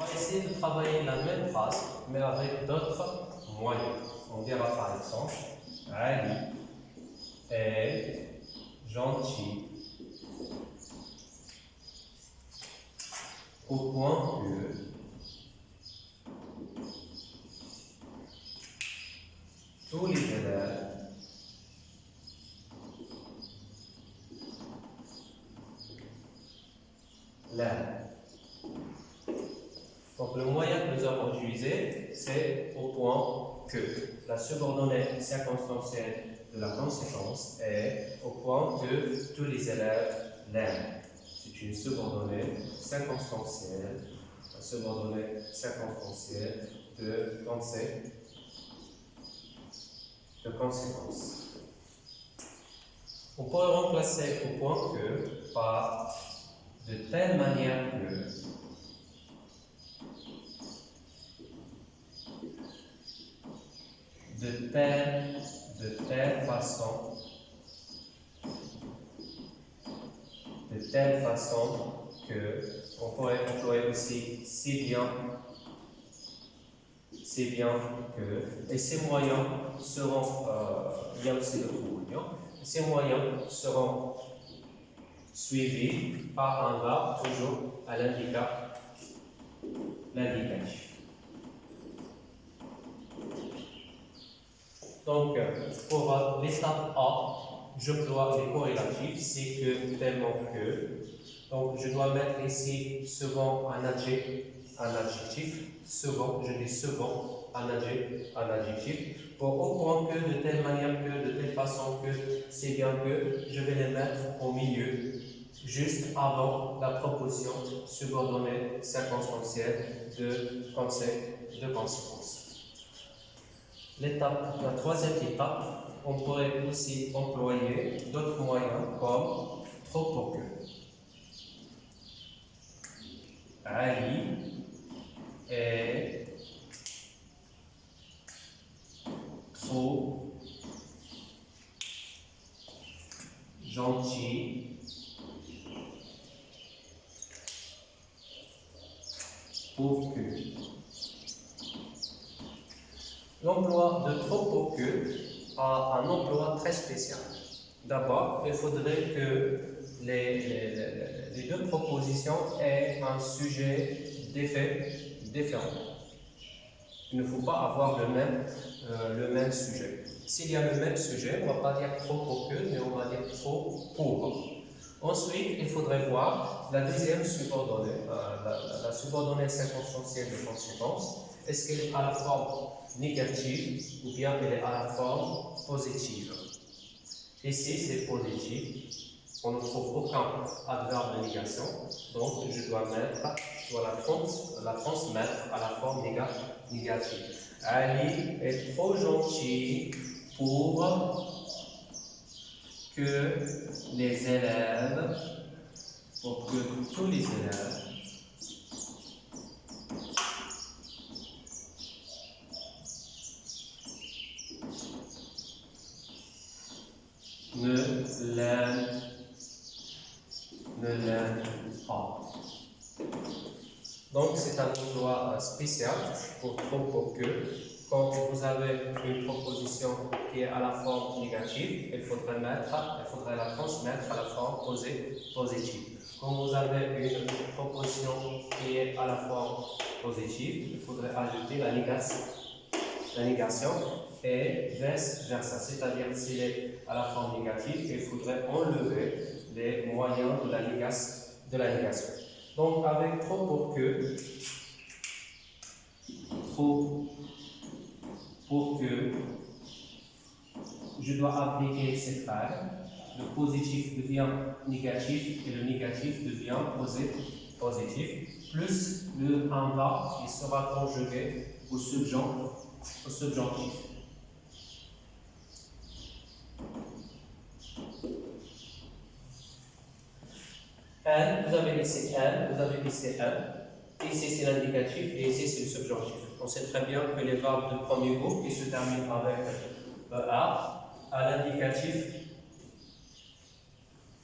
On va essayer de travailler la même phrase, mais avec d'autres moyens. On dira par exemple, Ali est gentil au point que tous les élèves l'aiment. Donc le moyen que nous avons utilisé, c'est au point que. La subordonnée circonstancielle de la conséquence est au point que tous les élèves l'aiment. C'est une subordonnée circonstancielle, la subordonnée circonstancielle de conséquence. On pourrait remplacer au point que par de telle manière que de telle façon que on pourrait employer aussi si bien que, et ces moyens seront, il y a aussi d'autres moyens, ces moyens seront suivis par un verbe toujours à l'indicatif. Donc, pour l'étape A, j'emploie les corrélatifs, c'est que, tellement que. Donc, je dois mettre ici souvent un adjectif, souvent, je dis souvent un adjectif, pour au point que, de telle manière que, de telle façon que, c'est bien que, je vais les mettre au milieu, juste avant la proposition subordonnée circonstancielle de conséquence. La troisième étape, on pourrait aussi employer d'autres moyens comme trop pour que. Ali est trop gentil pour que. L'emploi de trop pour que a un emploi très spécial. D'abord, il faudrait que les deux propositions aient un sujet d'effet différent. Il ne faut pas avoir le même sujet. S'il y a le même sujet, on ne va pas dire trop pour que, mais on va dire trop pour. Ensuite, il faudrait voir la deuxième subordonnée, la subordonnée circonstancielle de conséquence. Est-ce qu'elle est à la forme négative ou bien elle est à la forme positive? Ici, c'est positif. On ne trouve aucun adverbe de négation, donc je dois la transmettre à la forme négative. Ali est trop gentil pour que les élèves, pour que tous les élèves ne l'aiment pas. Donc, c'est un emploi spécial pour trop pour que. Quand vous avez une proposition qui est à la forme négative, il faudrait la transmettre à la forme positive. Quand vous avez une proposition qui est à la forme positive, il faudrait ajouter la négation et vice-versa. C'est-à-dire, s'il est à la forme négative, il faudrait enlever les moyens de la négation. Donc, avec trop pour que, je dois appliquer cette règle. Le positif devient négatif et le négatif devient positif. Plus le en bas, il sera conjugué au subjonctif. Elle, vous avez ici elle, vous avez ici elle. Ici c'est l'indicatif et ici c'est le subjonctif. On sait très bien que les verbes de premier groupe qui se terminent avec a, à l'indicatif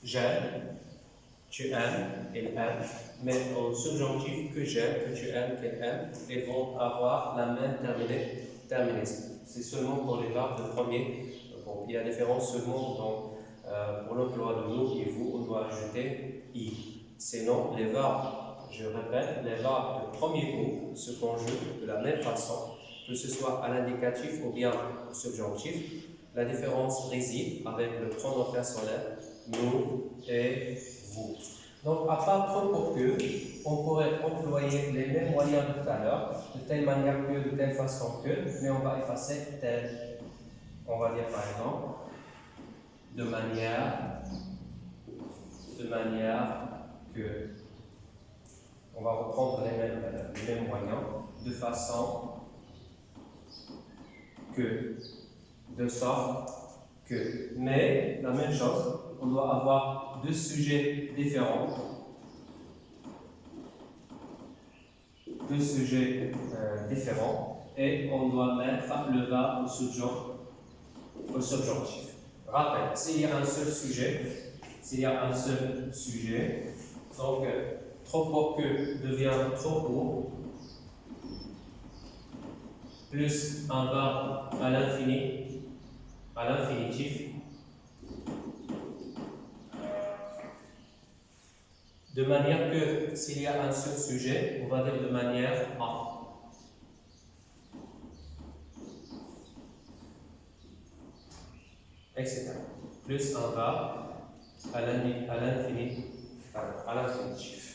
j'aime, tu aimes, il aime. mais au subjonctif que j'aime, que tu aimes, qu'elle aime, ils vont avoir la même terminaison. C'est seulement pour les verbes de premier. Bon, il y a différence seulement pour l'emploi de nous et vous, on doit ajouter i. Sinon, les verbes, je répète, les verbes de premier groupe se conjuguent de la même façon, que ce soit à l'indicatif ou bien au subjonctif. La différence réside avec le pronom personnel, nous et vous. Donc, à part trop pour que, on pourrait employer les mêmes moyens de tout à l'heure, de telle manière que, de telle façon que, mais on va effacer tel. On va dire par exemple, de manière que. On va reprendre les mêmes moyens, de façon que, de sorte que. Mais, la même chose, on doit avoir deux sujets différents. Deux sujets différents. Et on doit mettre le verbe au subjonctif. Rappel, s'il y a un seul sujet, donc trop pour que devient trop pour, plus un verbe à l'infinitif, de manière que s'il y a un seul sujet, on va dire de manière à. Etc. Plus un verbe à l'infinitif.